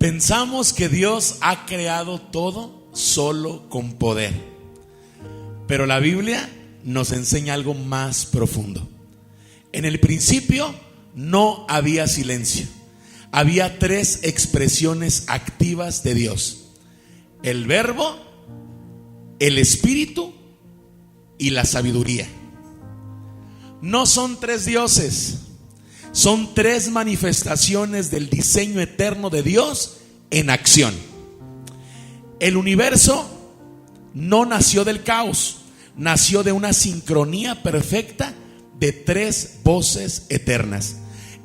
Pensamos que Dios ha creado todo solo con poder, pero la Biblia nos enseña algo más profundo. En el principio no había silencio. Había tres expresiones activas de Dios: el Verbo, el Espíritu y la sabiduría. No son tres dioses, son tres manifestaciones del diseño eterno de Dios en acción. El universo no nació del caos, nació de una sincronía perfecta de tres voces eternas.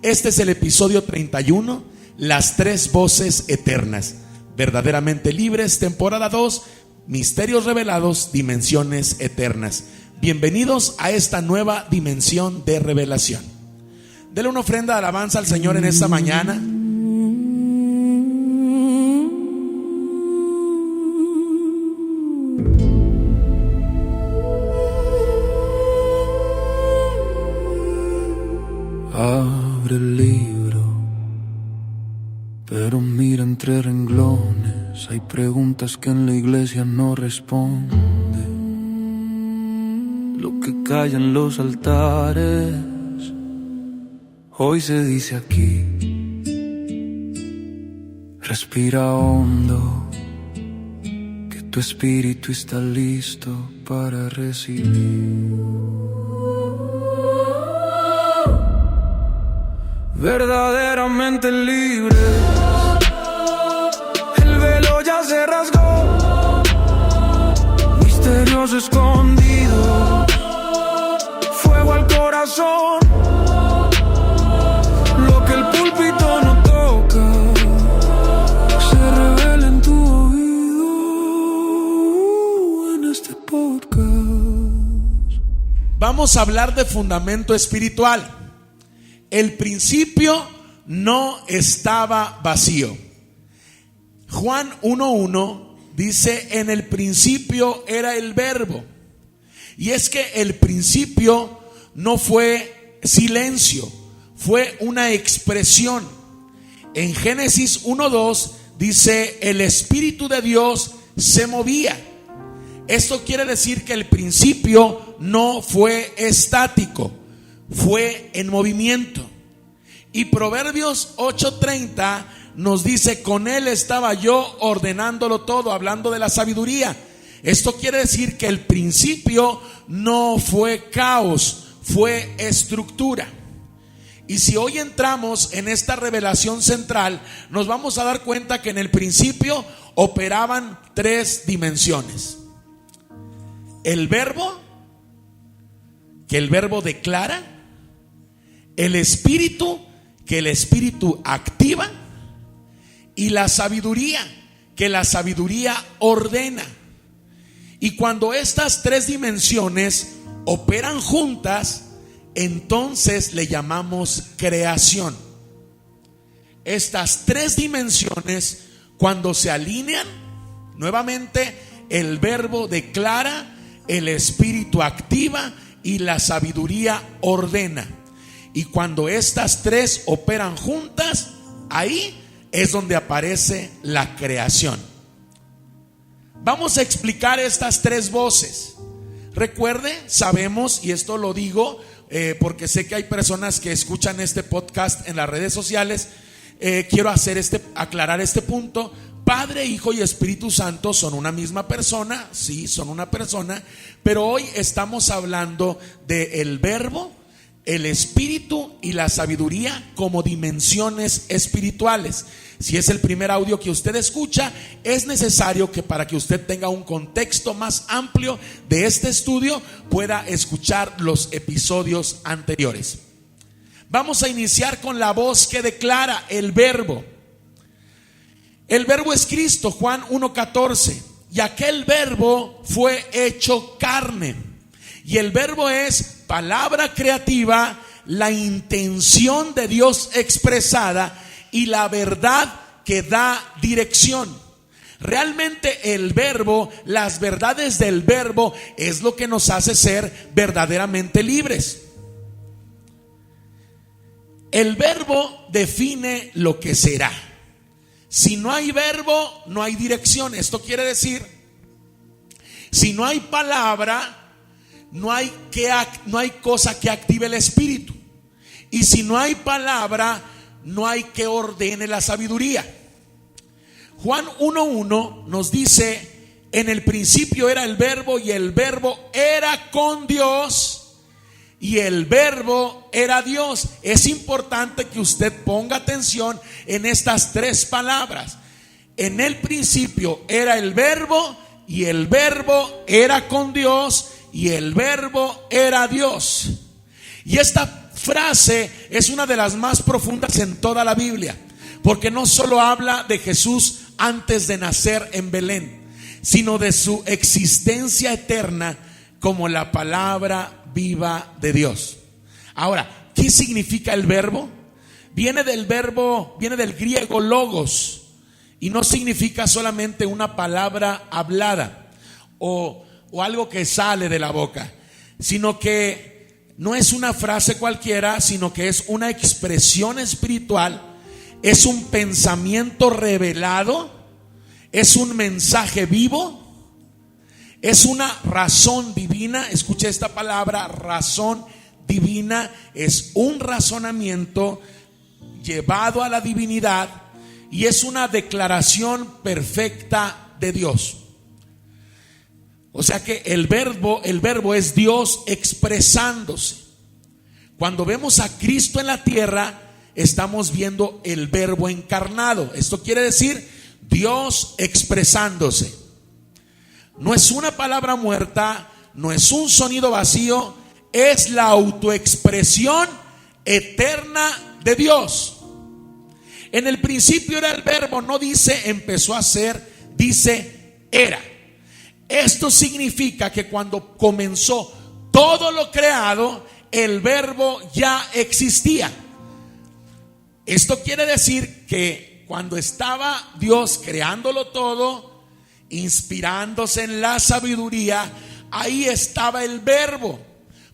Este es el episodio 31, las tres voces eternas. Verdaderamente libres, temporada 2, misterios revelados, dimensiones eternas. Bienvenidos a esta nueva dimensión de revelación. Dele una ofrenda de alabanza al Señor en esta mañana. Abre el libro, pero mira entre renglones. Hay preguntas que en la iglesia no responde. Lo que callan los altares hoy se dice aquí. Respira hondo, que tu espíritu está listo para recibir. Verdaderamente libres, el velo ya se rasgó, misterios escondidos, fuego al corazón. Lo que el púlpito no toca se revela en tu oído en este podcast. Vamos a hablar de fundamento espiritual. El principio no estaba vacío. Juan 1:1 dice: en el principio era el Verbo. Y es que el principio no fue silencio, fue una expresión. En Génesis 1:2 dice: el Espíritu de Dios se movía. Esto quiere decir que el principio no fue estático, fue en movimiento. Y Proverbios 8:30 nos dice: con él estaba yo ordenándolo todo, hablando de la sabiduría. Esto quiere decir que el principio no fue caos, fue estructura. Y si hoy entramos en esta revelación central, nos vamos a dar cuenta que en el principio operaban tres dimensiones: el Verbo, que el Verbo declara; el Espíritu, que el Espíritu activa; y la sabiduría, que la sabiduría ordena. Y cuando estas tres dimensiones operan juntas, entonces le llamamos creación. Estas tres dimensiones, cuando se alinean, nuevamente el Verbo declara, el Espíritu activa y la sabiduría ordena. Y cuando estas tres operan juntas, ahí es donde aparece la creación. Vamos a explicar estas tres voces. Recuerde, sabemos, y esto lo digo porque sé que hay personas que escuchan este podcast en las redes sociales. Quiero aclarar este punto. Padre, Hijo y Espíritu Santo son una misma persona. Sí, son una persona. Pero hoy estamos hablando del Verbo, el Espíritu y la sabiduría como dimensiones espirituales. Si es el primer audio que usted escucha, es necesario que, para que usted tenga un contexto más amplio de este estudio, pueda escuchar los episodios anteriores. Vamos a iniciar con la voz que declara, el Verbo. El Verbo es Cristo, Juan 1:14. Y aquel Verbo fue hecho carne. Y el Verbo es palabra creativa, la intención de Dios expresada y la verdad que da dirección. Realmente el Verbo, las verdades del Verbo es lo que nos hace ser verdaderamente libres. El Verbo define lo que será. Si no hay verbo, no hay dirección. Esto quiere decir, si no hay palabra, no hay cosa que active el espíritu. Y si no hay palabra, no hay que ordene la sabiduría. Juan 1:1 nos dice: en el principio era el verbo, y el verbo era con Dios, y el verbo era Dios. Es importante que usted ponga atención en estas tres palabras. En el principio era el verbo, y el verbo era con Dios, y el verbo era Dios. Y esta frase es una de las más profundas en toda la Biblia, porque no solo habla de Jesús antes de nacer en Belén, sino de su existencia eterna como la palabra viva de Dios. Ahora, ¿qué significa el verbo? Viene del griego logos, y no significa solamente una palabra hablada o algo que sale de la boca, sino que no es una frase cualquiera, sino que es una expresión espiritual, es un pensamiento revelado, es un mensaje vivo, es una razón divina. Escuche esta palabra, razón divina. Es un razonamiento llevado a la divinidad, y es una declaración perfecta de Dios. O sea que el verbo es Dios expresándose. Cuando vemos a Cristo en la tierra, estamos viendo el verbo encarnado. Esto quiere decir Dios expresándose. No es una palabra muerta, no es un sonido vacío, es la autoexpresión eterna de Dios. En el principio era el verbo, no dice empezó a ser, dice era. Esto significa que cuando comenzó todo lo creado, el verbo ya existía. Esto quiere decir que cuando estaba Dios creándolo todo, inspirándose en la sabiduría, ahí estaba el verbo,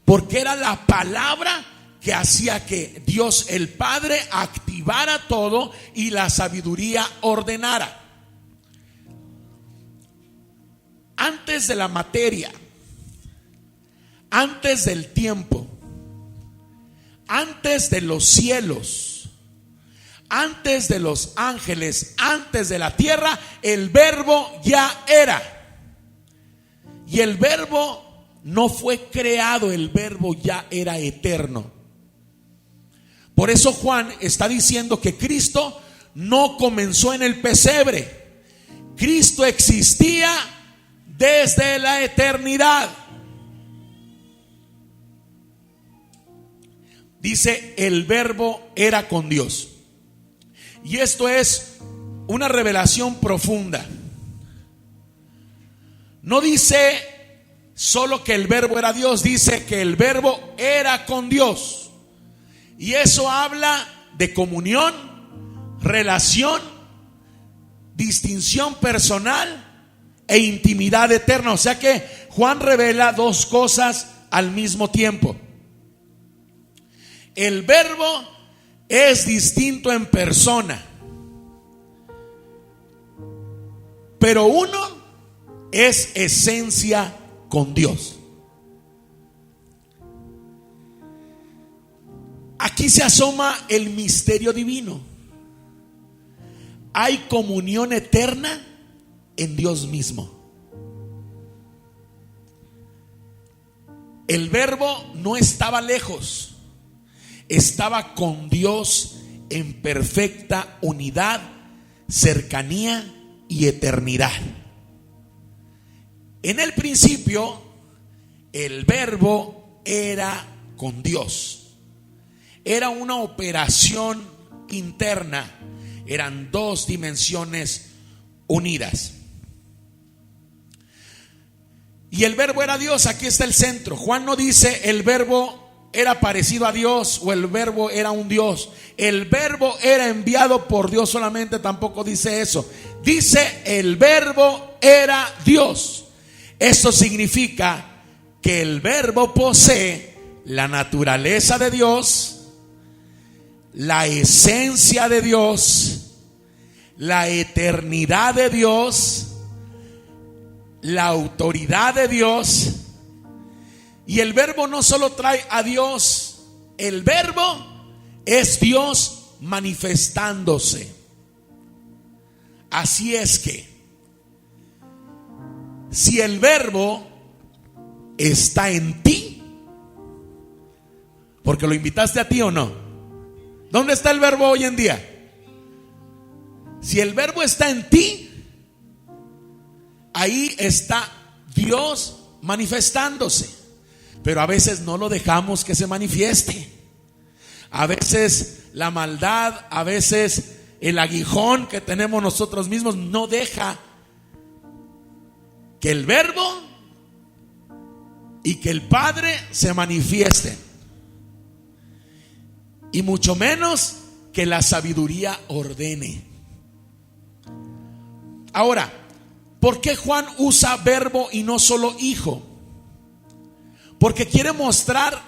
porque era la palabra que hacía que Dios el Padre activara todo y la sabiduría ordenara. Antes de la materia, antes del tiempo, antes de los cielos, antes de los ángeles, antes de la tierra, el verbo ya era. Y el verbo no fue creado, el verbo ya era eterno. Por eso Juan está diciendo que Cristo no comenzó en el pesebre. Cristo existía desde la eternidad. Dice, el verbo era con Dios. Y esto es una revelación profunda. No dice solo que el verbo era Dios, dice que el verbo era con Dios. Y eso habla de comunión, relación, distinción personal e intimidad eterna. O sea que Juan revela dos cosas al mismo tiempo. El verbo es distinto en persona, pero uno es esencia con Dios. Aquí se asoma el misterio divino. Hay comunión eterna en Dios mismo. El verbo no estaba lejos, estaba con Dios en perfecta unidad, cercanía y eternidad. En el principio, el verbo era con Dios. Era una operación interna. Eran dos dimensiones unidas. Y el verbo era Dios. Aquí está el centro. Juan no dice el verbo era parecido a Dios o el verbo era un Dios. El verbo era enviado por Dios solamente. Tampoco dice eso. Dice el verbo era Dios. Eso significa que el verbo posee la naturaleza de Dios, la esencia de Dios, la eternidad de Dios, la autoridad de Dios. Y el verbo no solo trae a Dios, el verbo es Dios manifestándose. Así es que si el verbo está en ti, porque lo invitaste a ti o no, ¿dónde está el verbo hoy en día? Si el verbo está en ti, ahí está Dios manifestándose. Pero a veces no lo dejamos que se manifieste. A veces la maldad, a veces el aguijón que tenemos nosotros mismos no deja que el verbo y que el Padre se manifiesten. Y mucho menos que la sabiduría ordene. Ahora, ¿por qué Juan usa verbo y no solo hijo? Porque quiere mostrar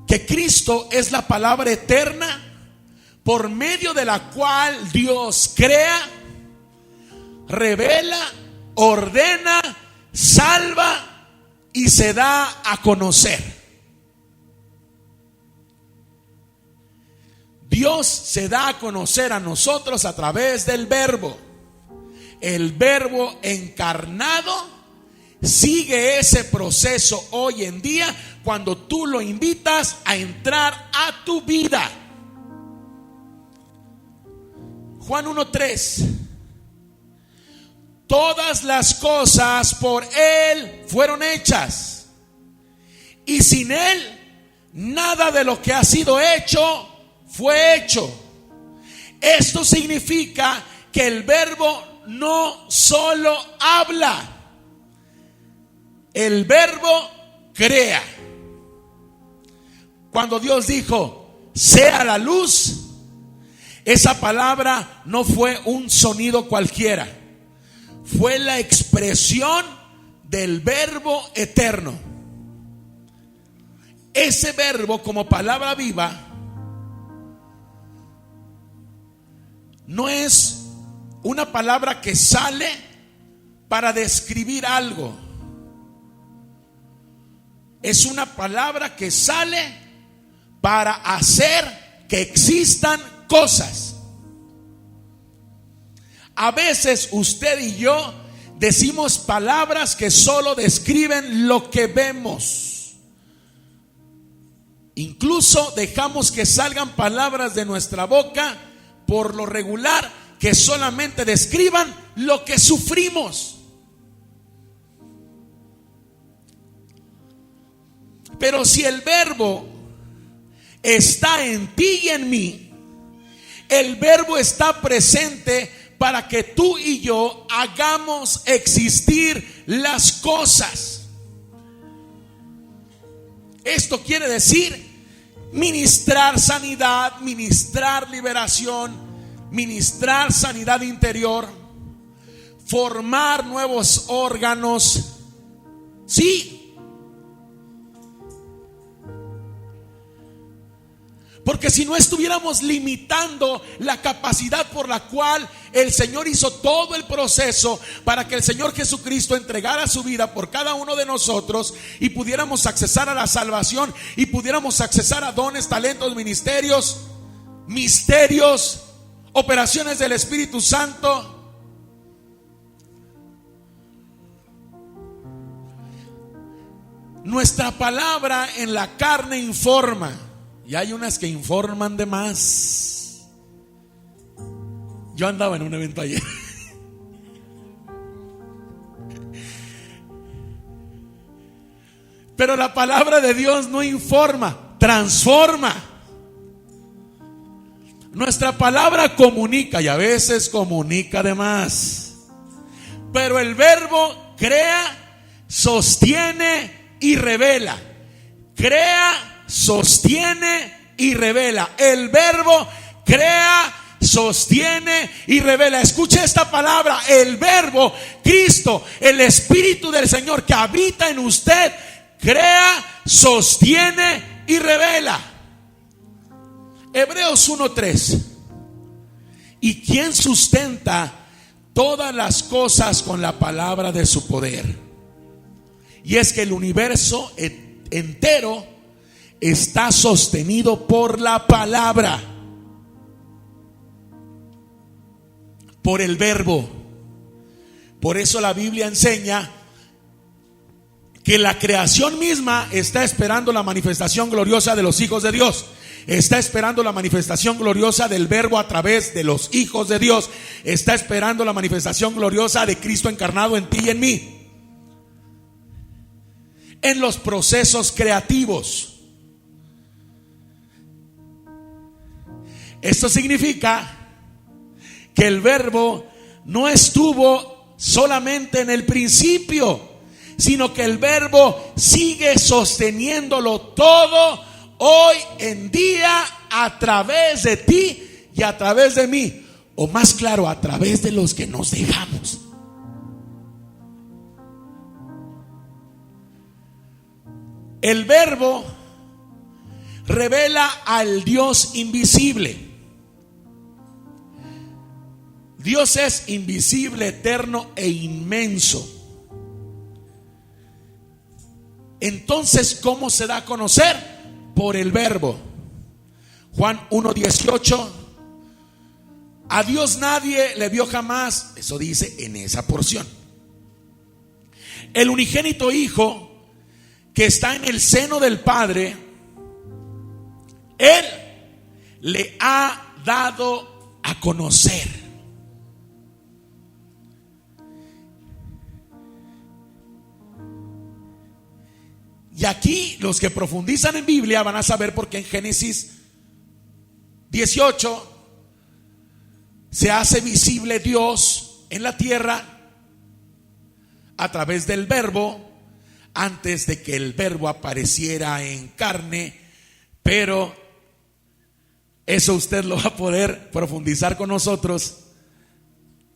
que Cristo es la palabra eterna por medio de la cual Dios crea, revela, ordena, salva y se da a conocer. Dios se da a conocer a nosotros a través del verbo. El verbo encarnado sigue ese proceso hoy en día cuando tú lo invitas a entrar a tu vida. Juan 1:3. Todas las cosas por Él fueron hechas, y sin Él nada de lo que ha sido hecho fue hecho. Esto significa que el verbo no solo habla, el verbo crea. Cuando Dios dijo, sea la luz, esa palabra no fue un sonido cualquiera, fue la expresión del verbo eterno. Ese verbo como palabra viva no es una palabra que sale para describir algo. Es una palabra que sale para hacer que existan cosas. A veces usted y yo decimos palabras que solo describen lo que vemos. Incluso dejamos que salgan palabras de nuestra boca por lo regular que solamente describan lo que sufrimos. Pero si el verbo está en ti y en mí, el verbo está presente para que tú y yo hagamos existir las cosas. Esto quiere decir ministrar sanidad, ministrar liberación, ministrar sanidad interior, formar nuevos órganos. Sí. Porque si no estuviéramos limitando la capacidad por la cual el Señor hizo todo el proceso para que el Señor Jesucristo entregara su vida por cada uno de nosotros y pudiéramos accesar a la salvación y pudiéramos accesar a dones, talentos, ministerios, misterios, operaciones del Espíritu Santo. Nuestra palabra en la carne informa. Y hay unas que informan de más. Yo andaba en un evento ayer. Pero la palabra de Dios no informa, transforma. Nuestra palabra comunica y a veces comunica de más. Pero el verbo crea, sostiene y revela. Crea, sostiene y revela. El verbo crea, sostiene y revela. Escuche esta palabra: el verbo, Cristo, el Espíritu del Señor que habita en usted, crea, sostiene y revela. Hebreos 1:3. ¿Y quién sustenta todas las cosas con la palabra de su poder? Y es que el universo entero está sostenido por la palabra, por el verbo. Por eso la Biblia enseña que la creación misma está esperando la manifestación gloriosa de los hijos de Dios. Está esperando la manifestación gloriosa del verbo a través de los hijos de Dios. Está esperando la manifestación gloriosa de Cristo encarnado en ti y en mí. En los procesos creativos. Esto significa que el verbo no estuvo solamente en el principio, sino que el verbo sigue sosteniéndolo todo hoy en día a través de ti y a través de mí, o más claro, a través de los que nos dejamos. El verbo revela al Dios invisible. Dios es invisible, eterno e inmenso. Entonces, ¿cómo se da a conocer? Por el verbo. Juan 1:18. A Dios nadie le vio jamás. Eso dice en esa porción. El unigénito Hijo que está en el seno del Padre, Él le ha dado a conocer. Y aquí los que profundizan en Biblia van a saber por qué en Génesis 18 se hace visible Dios en la tierra a través del verbo, antes de que el verbo apareciera en carne. Pero eso usted lo va a poder profundizar con nosotros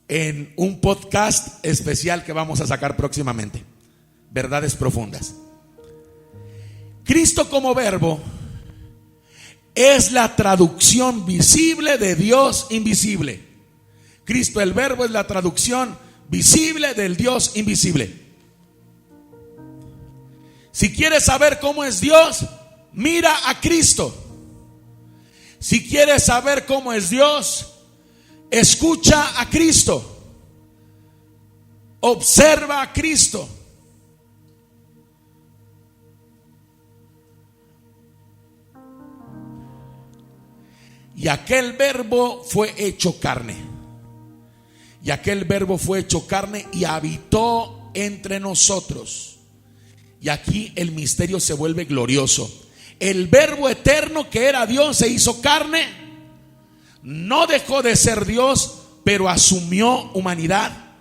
en un podcast especial que vamos a sacar próximamente. Verdades profundas. Cristo como verbo es la traducción visible de Dios invisible. Cristo el verbo es la traducción visible del Dios invisible. Si quieres saber cómo es Dios, mira a Cristo. Si quieres saber cómo es Dios, escucha a Cristo. Observa a Cristo. Y aquel verbo fue hecho carne. Y aquel verbo fue hecho carne y habitó entre nosotros. Y aquí el misterio se vuelve glorioso. El verbo eterno que era Dios se hizo carne. No dejó de ser Dios, pero asumió humanidad.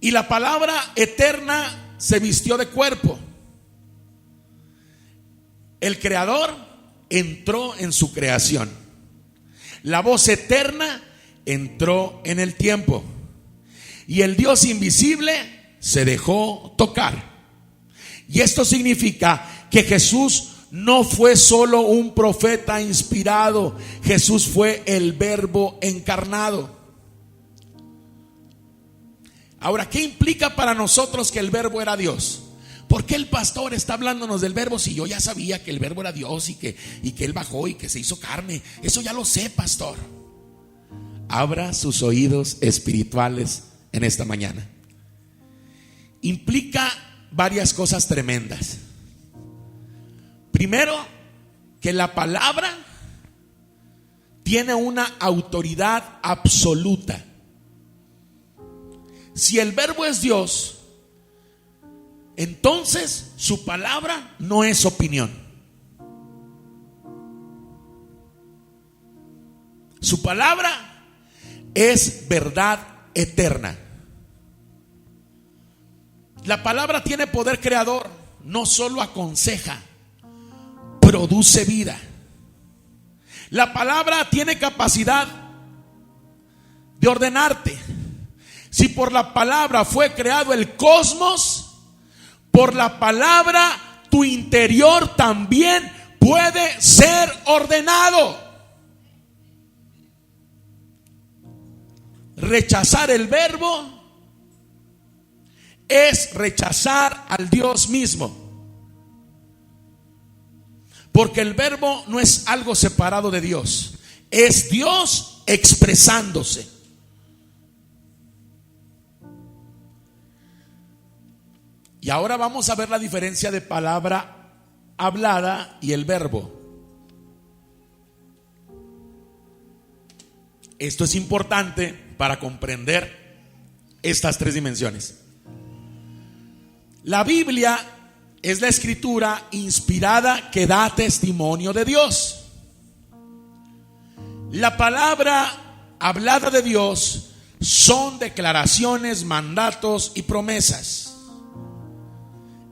Y la palabra eterna se vistió de cuerpo. El Creador entró en su creación. La voz eterna entró en el tiempo. Y el Dios invisible se dejó tocar. Y esto significa que Jesús no fue solo un profeta inspirado. Jesús fue el verbo encarnado. Ahora, ¿qué implica para nosotros que el verbo era Dios? ¿Por qué el pastor está hablándonos del verbo si yo ya sabía que el verbo era Dios y que Él bajó y que se hizo carne? Eso ya lo sé, pastor. Abra sus oídos espirituales en esta mañana. Implica varias cosas tremendas. Primero, que la palabra tiene una autoridad absoluta. Si el verbo es Dios, entonces su palabra no es opinión. Su palabra es verdad eterna. La palabra tiene poder creador. No solo aconseja, produce vida. La palabra tiene capacidad de ordenarte. Si por la palabra fue creado el cosmos, por la palabra tu interior también puede ser ordenado. rechazar el verbo es rechazar al Dios mismo. Porque el verbo no es algo separado de Dios, es Dios expresándose. Y ahora vamos a ver la diferencia de palabra hablada y el verbo. Esto es importante para comprender estas tres dimensiones. La Biblia es la escritura inspirada que da testimonio de Dios. La palabra hablada de Dios son declaraciones, mandatos y promesas.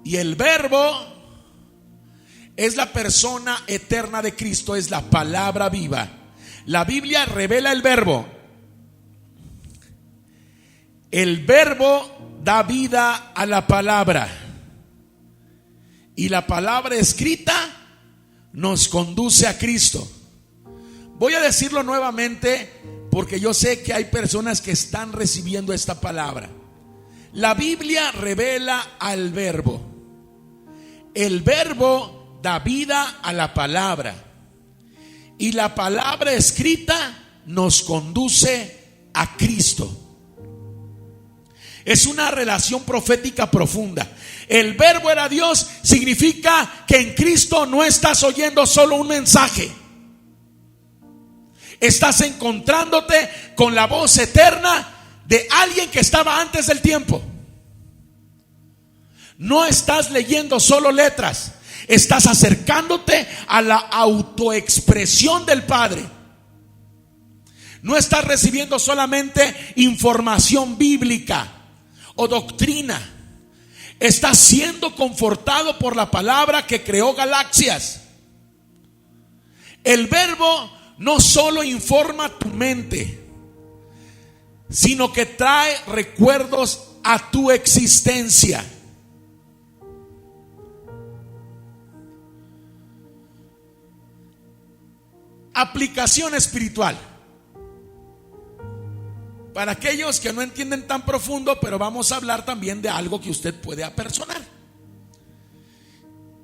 Y el verbo es la persona eterna de Cristo, es la palabra viva. La Biblia revela el verbo. El verbo da vida a la palabra. Y la palabra escrita nos conduce a Cristo. Voy a decirlo nuevamente porque yo sé que hay personas que están recibiendo esta palabra. La Biblia revela al verbo. El verbo da vida a la palabra. Y la palabra escrita nos conduce a Cristo. Es una relación profética profunda. El verbo era Dios significa que en Cristo no estás oyendo solo un mensaje. Estás encontrándote con la voz eterna de alguien que estaba antes del tiempo. No estás leyendo solo letras, estás acercándote a la autoexpresión del Padre. No estás recibiendo solamente información bíblica o doctrina. Estás siendo confortado por la palabra que creó galaxias. El verbo no solo informa tu mente, sino que trae recuerdos a tu existencia. Aplicación espiritual. Para aquellos que no entienden tan profundo, pero vamos a hablar también de algo que usted puede apersonar.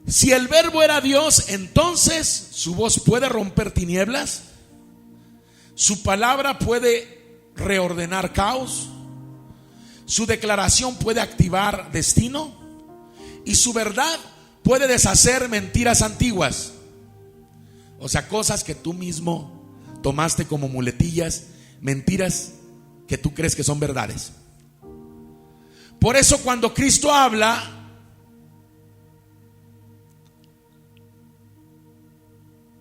Si el verbo era Dios, entonces su voz puede romper tinieblas, su palabra puede reordenar caos, su declaración puede activar destino y su verdad puede deshacer mentiras antiguas. O sea, cosas que tú mismo tomaste como muletillas, mentiras que tú crees que son verdades. Por eso cuando Cristo habla,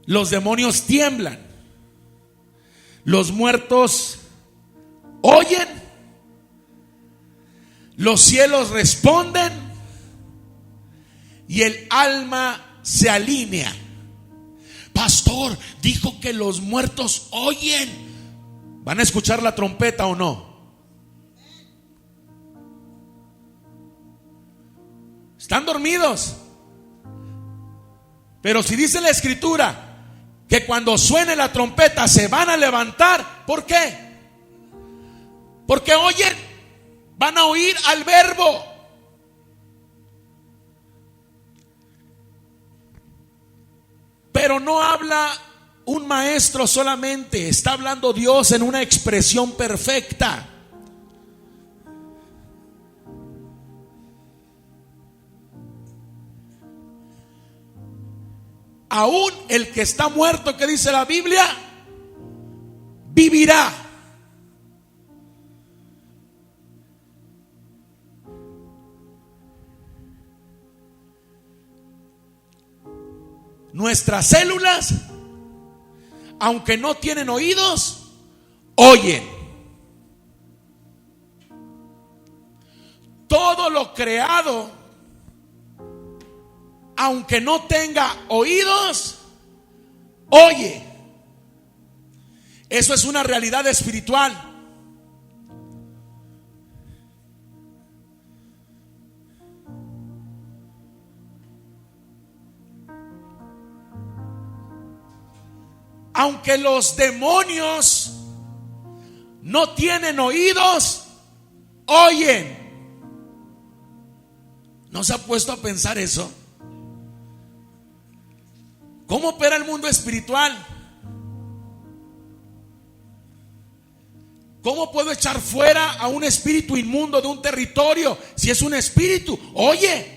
los demonios tiemblan, los muertos oyen, los cielos responden y el alma se alinea. Pastor, dijo que los muertos oyen. ¿Van a escuchar la trompeta o no? Están dormidos. Pero si dice la escritura que cuando suene la trompeta se van a levantar, ¿por qué? Porque oyen, van a oír al verbo. Pero no habla un maestro solamente, está hablando Dios en una expresión perfecta. Aún el que está muerto, que dice la Biblia, vivirá. Nuestras células, aunque no tienen oídos, oyen. Todo lo creado, aunque no tenga oídos, oye. Eso es una realidad espiritual. Aunque los demonios no tienen oídos, oyen. ¿No se ha puesto a pensar eso? ¿Cómo opera el mundo espiritual? ¿Cómo puedo echar fuera a un espíritu inmundo de un territorio si es un espíritu? Oye.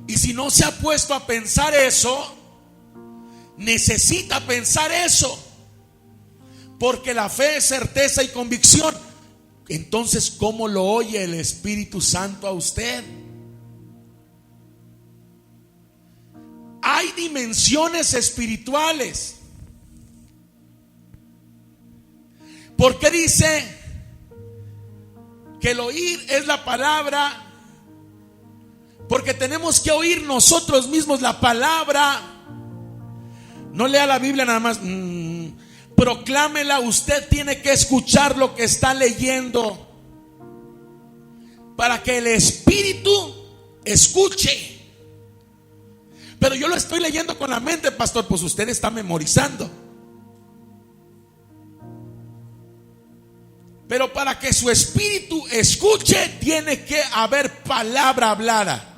Y si no se ha puesto a pensar eso, necesita pensar eso, porque la fe es certeza y convicción. Entonces, ¿cómo lo oye el Espíritu Santo a usted? Hay dimensiones espirituales. ¿Por qué dice que el oír es la palabra? Porque tenemos que oír nosotros mismos la palabra. No lea la Biblia nada más, proclámela. Usted tiene que escuchar lo que está leyendo para que el Espíritu escuche. Pero yo lo estoy leyendo con la mente, pastor. Pues usted está memorizando. Pero para que su espíritu escuche, tiene que haber palabra hablada.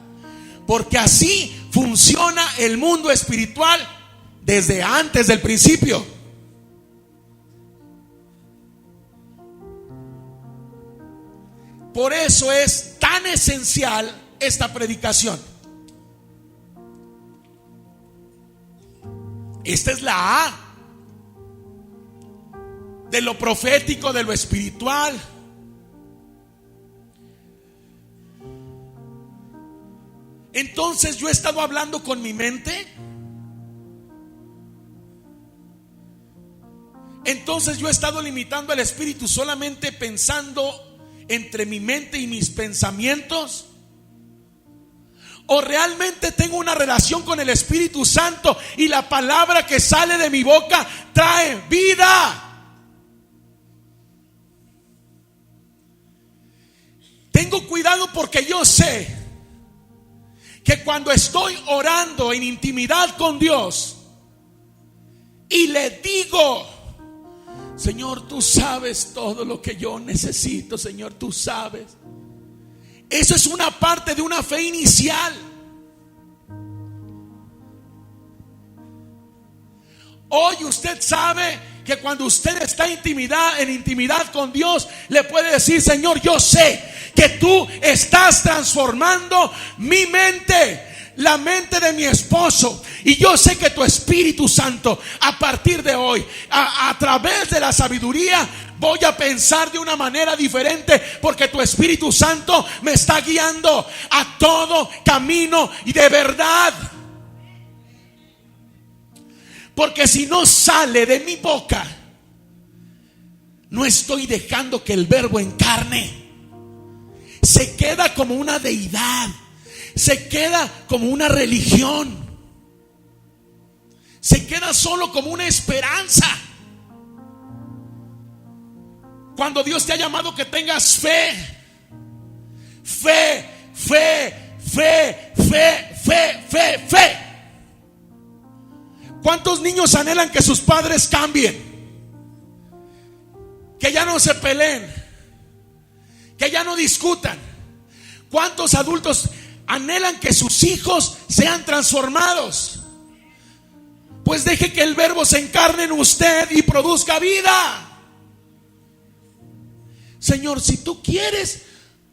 Porque así funciona el mundo espiritual desde antes del principio. Por eso es tan esencial esta predicación. Esta es la A de lo profético, de lo espiritual. Entonces yo he estado hablando con mi mente. Entonces yo he estado limitando al espíritu solamente pensando entre mi mente y mis pensamientos. ¿O realmente tengo una relación con el Espíritu Santo y la palabra que sale de mi boca trae vida? Tengo cuidado porque yo sé que cuando estoy orando en intimidad con Dios y le digo: Señor, tú sabes todo lo que yo necesito, Señor, tú sabes. Eso es una parte de una fe inicial. Hoy usted sabe que cuando usted está en intimidad con Dios, le puede decir: Señor, yo sé que tú estás transformando mi mente, la mente de mi esposo, y yo sé que tu Espíritu Santo a partir de hoy, a través de la sabiduría, voy a pensar de una manera diferente, porque tu Espíritu Santo me está guiando a todo camino y de verdad. Porque si no sale de mi boca, no estoy dejando que el verbo encarne. Se queda como una deidad, se queda como una religión, se queda solo como una esperanza. Cuando Dios te ha llamado que tengas fe, fe, fe, fe, fe, fe, fe, fe. ¿Cuántos niños anhelan que sus padres cambien? Que ya no se peleen, que ya no discutan. ¿Cuántos adultos anhelan que sus hijos sean transformados? Pues deje que el verbo se encarne en usted y produzca vida. Señor, si tú quieres,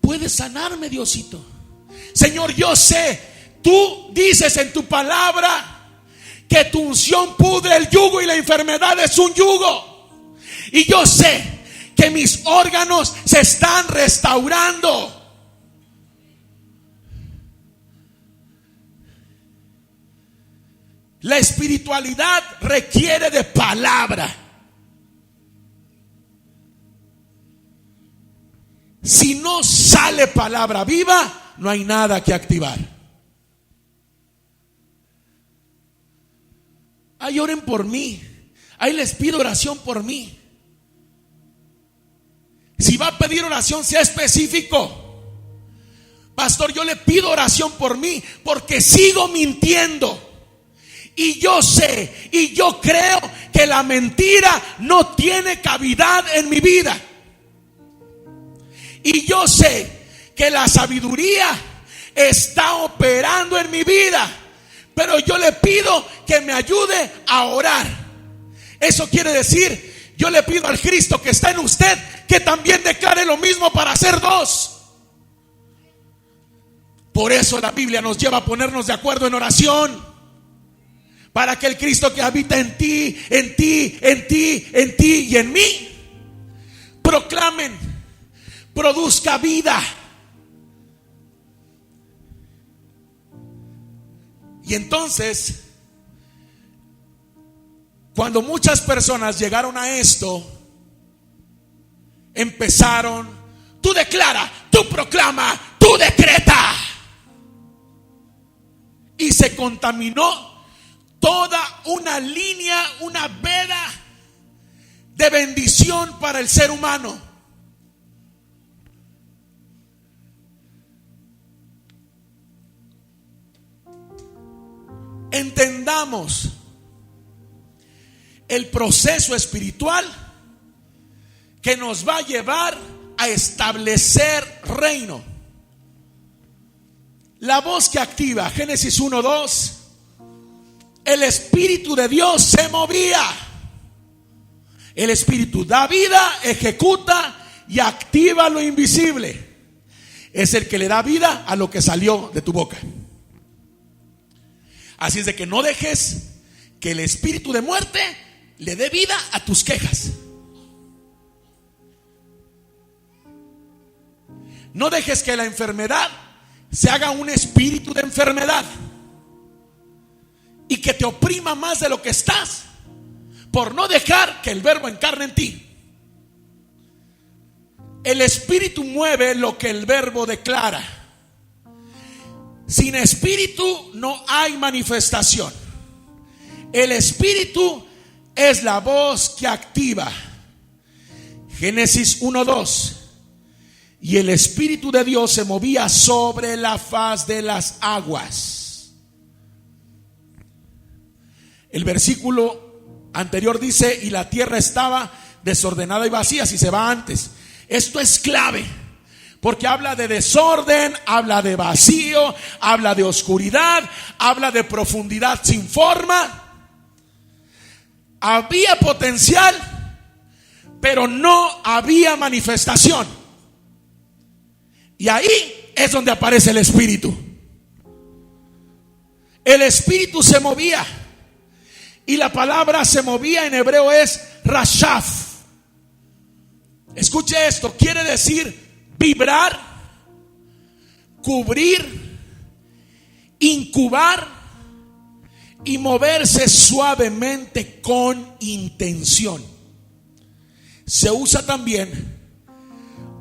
puedes sanarme, Diosito. Señor, yo sé, tú dices en tu palabra que tu unción pudre el yugo y la enfermedad es un yugo. Y yo sé que mis órganos se están restaurando. La espiritualidad requiere de palabra. Si no sale palabra viva, no hay nada que activar. Ay, oren por mí. Ay, les pido oración por mí. Si va a pedir oración, sea específico. Pastor, yo le pido oración por mí porque sigo mintiendo Y yo sé y yo creo que la mentira no tiene cavidad en mi vida. Y yo sé que la sabiduría está operando en mi vida. Pero yo le pido que me ayude a orar. Eso quiere decir, yo le pido al Cristo que está en usted que también declare lo mismo para hacer dos. Por eso la Biblia nos lleva a ponernos de acuerdo en oración, para que el Cristo que habita en ti, en ti, en ti, en ti y en mí, proclamen, produzca vida. Y entonces, cuando muchas personas llegaron a esto, empezaron: tú declara, tú proclama, tú decreta. Y se contaminó toda una línea, una veda de bendición para el ser humano. Entendamos el proceso espiritual que nos va a llevar a establecer reino. La voz que activa, Génesis 1:2, el Espíritu de Dios se movía. El Espíritu da vida, ejecuta y activa lo invisible. Es el que le da vida a lo que salió de tu boca. Así es de que no dejes que el espíritu de muerte le dé vida a tus quejas. No dejes que la enfermedad se haga un espíritu de enfermedad y que te oprima más de lo que estás, por no dejar que el verbo encarne en ti. El espíritu mueve lo que el verbo declara. Sin espíritu no hay manifestación. El espíritu es la voz que activa. Génesis 1:2. Y el Espíritu de Dios se movía sobre la faz de las aguas. El versículo anterior dice: y la tierra estaba desordenada y vacía. Si se va antes, esto es clave, porque habla de desorden, habla de vacío, habla de oscuridad, habla de profundidad sin forma. Había potencial, pero no había manifestación. Y ahí es donde aparece el Espíritu. El Espíritu se movía, y la palabra se movía en hebreo es rashaf. Escuche esto, quiere decir vibrar, cubrir, incubar y moverse suavemente con intención. Se usa también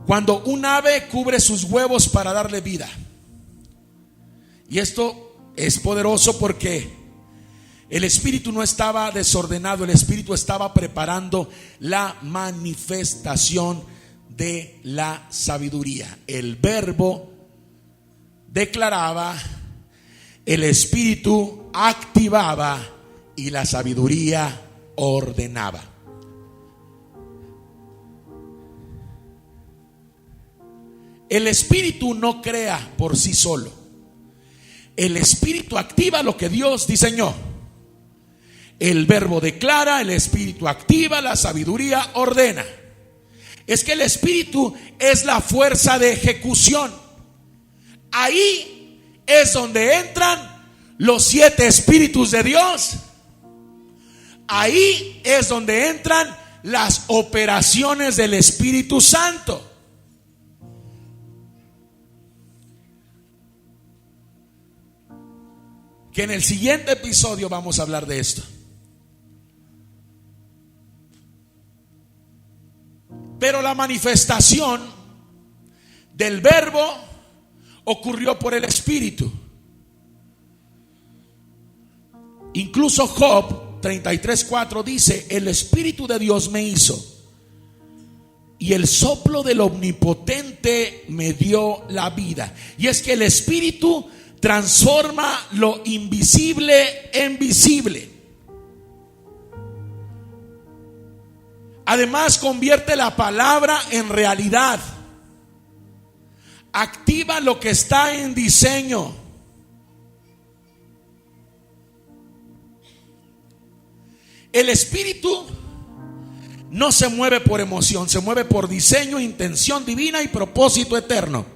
cuando un ave cubre sus huevos para darle vida. Y esto es poderoso porque el espíritu no estaba desordenado, el espíritu estaba preparando la manifestación de la sabiduría. El verbo declaraba, el espíritu activaba y la sabiduría ordenaba. El espíritu no crea por sí solo. El espíritu activa lo que Dios diseñó. El verbo declara, el espíritu activa, la sabiduría ordena. Es que el espíritu es la fuerza de ejecución. Ahí es donde entran los 7 espíritus de Dios. Ahí es donde entran las operaciones del Espíritu Santo. Que en el siguiente episodio vamos a hablar de esto. Pero la manifestación del verbo ocurrió por el Espíritu. Incluso Job 33:4 dice: el Espíritu de Dios me hizo, y el soplo del Omnipotente me dio la vida. Y es que el Espíritu transforma lo invisible en visible. Además, convierte la palabra en realidad. Activa lo que está en diseño. El espíritu no se mueve por emoción, se mueve por diseño, intención divina y propósito eterno.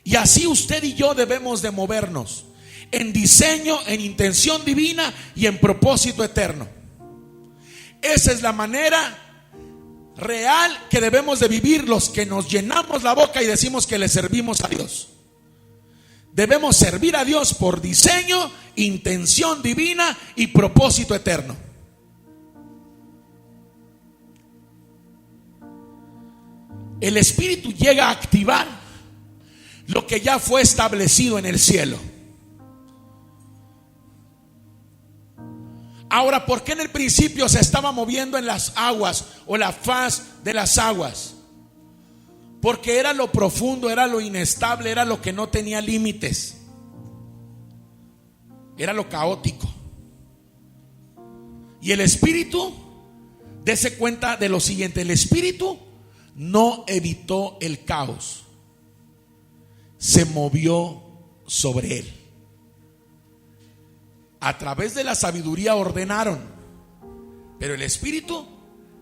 Y así usted y yo debemos de movernos en diseño, en intención divina y en propósito eterno. Esa es la manera real que debemos de vivir los que nos llenamos la boca y decimos que le servimos a Dios. Debemos servir a Dios por diseño, intención divina y propósito eterno. El Espíritu llega a activar lo que ya fue establecido en el cielo. Ahora, ¿por qué en el principio se estaba moviendo en las aguas o la faz de las aguas? Porque era lo profundo, era lo inestable, era lo que no tenía límites, era lo caótico. Y el Espíritu, dése cuenta de lo siguiente: el Espíritu no evitó el caos, se movió sobre él. A través de la sabiduría ordenaron, pero el Espíritu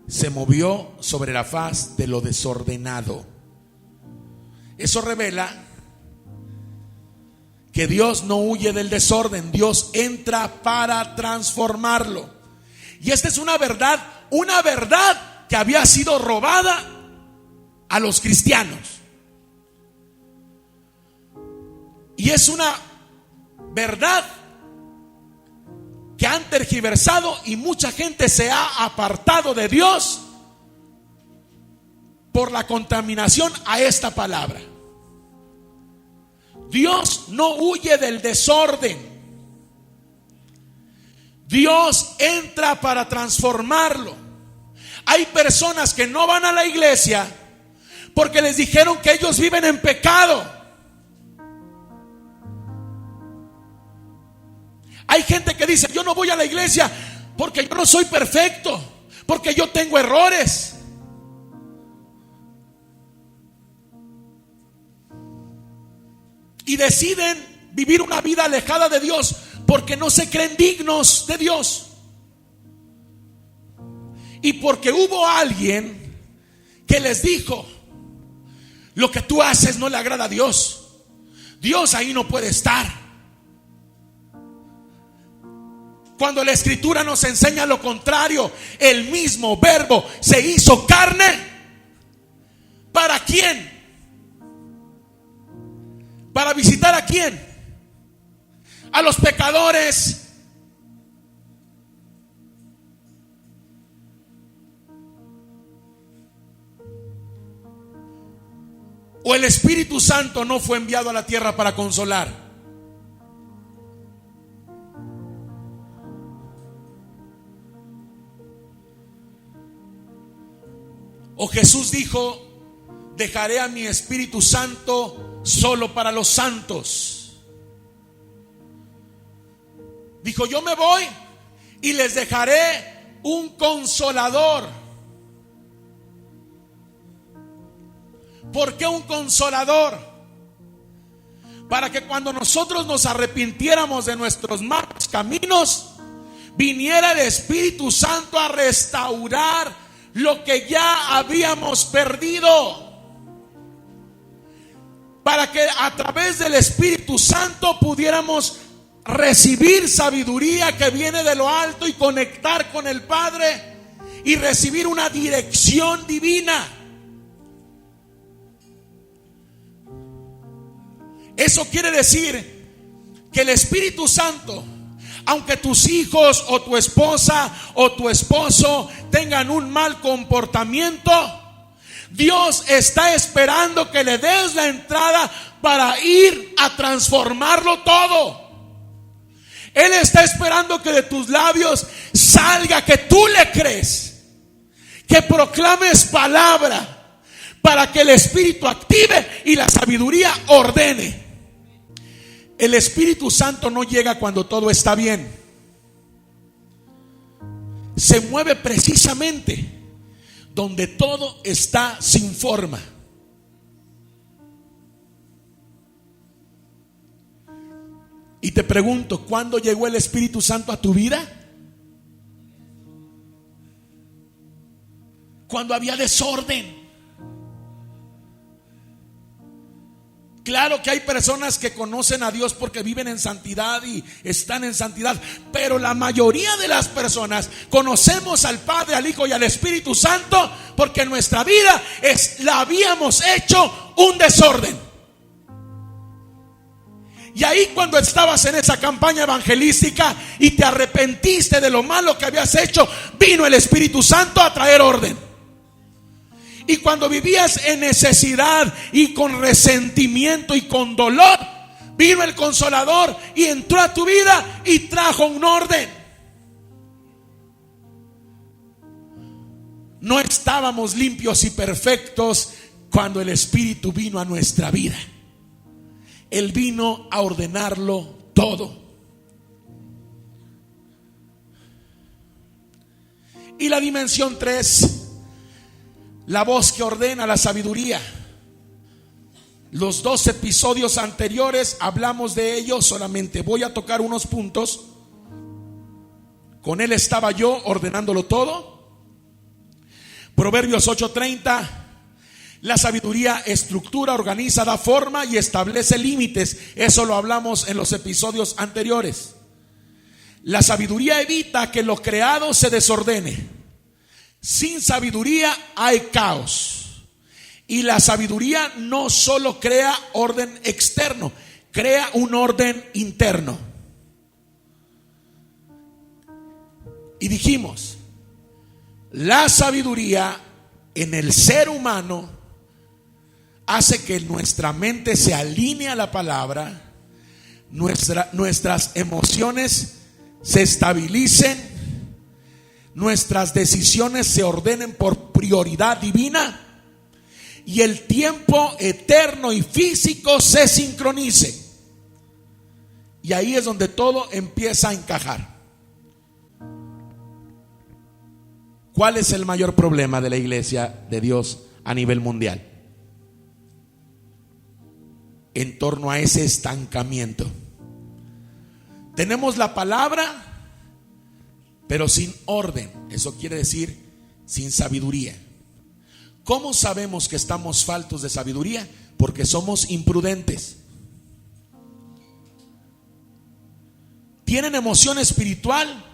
se movió sobre la faz de lo desordenado. Eso revela que Dios no huye del desorden, Dios entra para transformarlo. Y esta es una verdad que había sido robada a los cristianos. Y es una verdad que han tergiversado y mucha gente se ha apartado de Dios por la contaminación a esta palabra. Dios no huye del desorden. Dios entra para transformarlo. Hay personas que no van a la iglesia porque les dijeron que ellos viven en pecado. Hay gente que dice: yo no voy a la iglesia porque yo no soy perfecto, porque yo tengo errores. Y deciden vivir una vida alejada de Dios porque no se creen dignos de Dios. Y porque hubo alguien que les dijo: lo que tú haces no le agrada a Dios, Dios ahí no puede estar. Cuando la Escritura nos enseña lo contrario, el mismo Verbo se hizo carne. ¿Para quién? ¿Para visitar a quién? A los pecadores. ¿O el Espíritu Santo no fue enviado a la tierra para consolar? O Jesús dijo: dejaré a mi Espíritu Santo solo para los santos. Dijo: yo me voy y les dejaré un consolador. ¿Por qué un consolador? Para que cuando nosotros nos arrepintiéramos de nuestros malos caminos, viniera el Espíritu Santo a restaurar lo que ya habíamos perdido, para que a través del Espíritu Santo pudiéramos recibir sabiduría que viene de lo alto y conectar con el Padre y recibir una dirección divina. Eso quiere decir que el Espíritu Santo, aunque tus hijos o tu esposa o tu esposo tengan un mal comportamiento, Dios está esperando que le des la entrada para ir a transformarlo todo. Él está esperando que de tus labios salga que tú le crees, que proclames palabra, para que el Espíritu active y la sabiduría ordene. El Espíritu Santo no llega cuando todo está bien. Se mueve precisamente donde todo está sin forma. Y te pregunto, ¿cuándo llegó el Espíritu Santo a tu vida? Cuando había desorden. Claro que hay personas que conocen a Dios porque viven en santidad y están en santidad, pero la mayoría de las personas conocemos al Padre, al Hijo y al Espíritu Santo porque nuestra vida la habíamos hecho un desorden. Y ahí, cuando estabas en esa campaña evangelística y te arrepentiste de lo malo que habías hecho, vino el Espíritu Santo a traer orden. Y cuando vivías en necesidad y con resentimiento y con dolor, vino el Consolador y entró a tu vida y trajo un orden. No estábamos limpios y perfectos cuando el Espíritu vino a nuestra vida. Él vino a ordenarlo todo. Y la dimensión 3, la voz que ordena, la sabiduría. Los 2 episodios anteriores hablamos de ello, solamente voy a tocar unos puntos. Con Él estaba yo ordenándolo todo. Proverbios 8:30. La sabiduría estructura, organiza, da forma y establece límites. Eso lo hablamos en los episodios anteriores. La sabiduría evita que lo creado se desordene. Sin sabiduría hay caos. Y la sabiduría no solo crea orden externo, crea un orden interno. Y dijimos, la sabiduría en el ser humano hace que nuestra mente se alinee a la palabra, nuestras emociones se estabilicen, nuestras decisiones se ordenen por prioridad divina y el tiempo eterno y físico se sincronice. Y ahí es donde todo empieza a encajar. ¿Cuál es el mayor problema de la iglesia de Dios a nivel mundial? En torno a ese estancamiento. Tenemos la palabra, pero sin orden. Eso quiere decir sin sabiduría. ¿Cómo sabemos que estamos faltos de sabiduría? Porque somos imprudentes. Tienen emoción espiritual.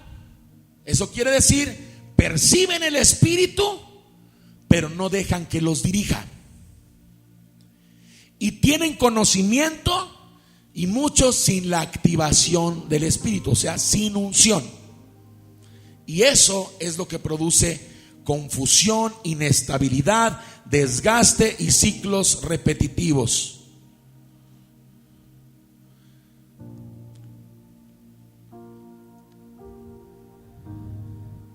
Eso quiere decir, perciben el Espíritu, pero no dejan que los dirija. Y tienen conocimiento, y muchos sin la activación del Espíritu, o sea, sin unción. Y eso es lo que produce confusión, inestabilidad, desgaste y ciclos repetitivos.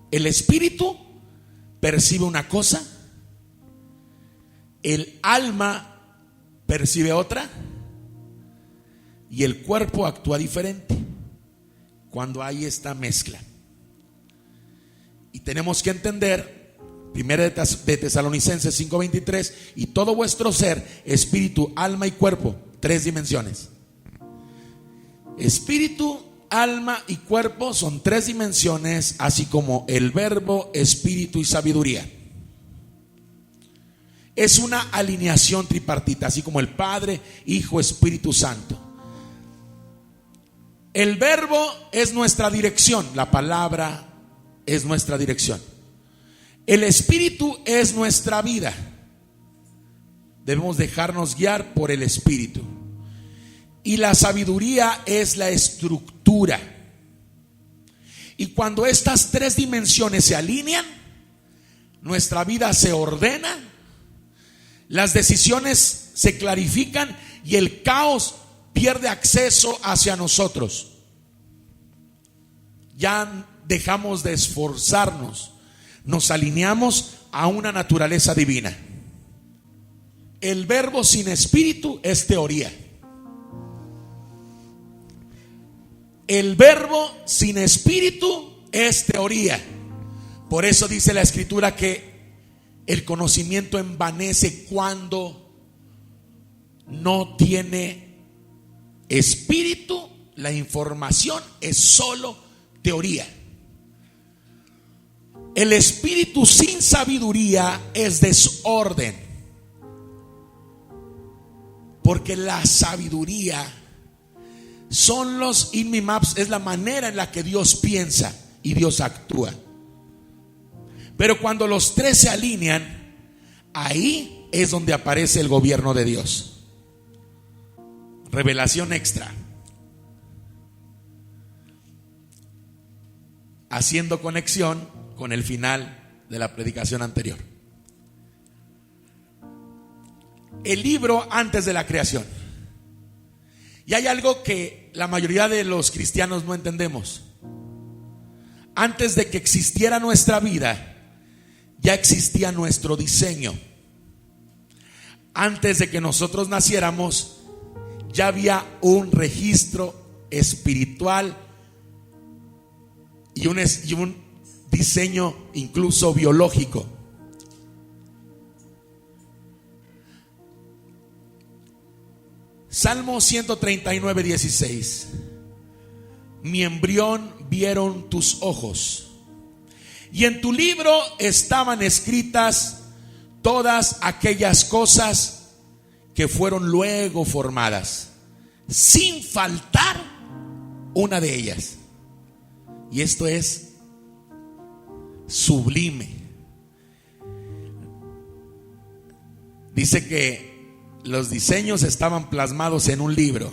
El espíritu percibe una cosa, el alma percibe otra y el cuerpo actúa diferente cuando hay esta mezcla. Y tenemos que entender, 1 de Tesalonicenses 5:23, y todo vuestro ser, espíritu, alma y cuerpo, 3 dimensiones. Espíritu, alma y cuerpo son 3 dimensiones, así como el verbo, espíritu y sabiduría. Es una alineación tripartita, así como el Padre, Hijo, Espíritu Santo. El verbo es nuestra dirección, la palabra es nuestra dirección. El Espíritu es nuestra vida. Debemos dejarnos guiar por el Espíritu. Y la sabiduría es la estructura. Y cuando estas 3 dimensiones se alinean, nuestra vida se ordena, las decisiones se clarifican y el caos pierde acceso hacia nosotros. Ya dejamos de esforzarnos, nos alineamos a una naturaleza divina. El verbo sin espíritu es teoría. El verbo sin espíritu es teoría. Por eso dice la Escritura que el conocimiento envanece cuando no tiene espíritu. La información es solo teoría. El espíritu sin sabiduría es desorden, porque la sabiduría son los inmimaps, es la manera en la que Dios piensa y Dios actúa. Pero cuando los tres se alinean, ahí es donde aparece el gobierno de Dios. Revelación extra. Haciendo conexión con el final de la predicación anterior. El libro antes de la creación. Y hay algo que la mayoría de los cristianos no entendemos. Antes de que existiera nuestra vida, ya existía nuestro diseño. Antes de que nosotros naciéramos, ya había un registro espiritual y un diseño incluso biológico. Salmo 139, 16. Mi embrión vieron tus ojos, y en tu libro estaban escritas todas aquellas cosas que fueron luego formadas, sin faltar una de ellas. Y esto es sublime. Dice que los diseños estaban plasmados en un libro,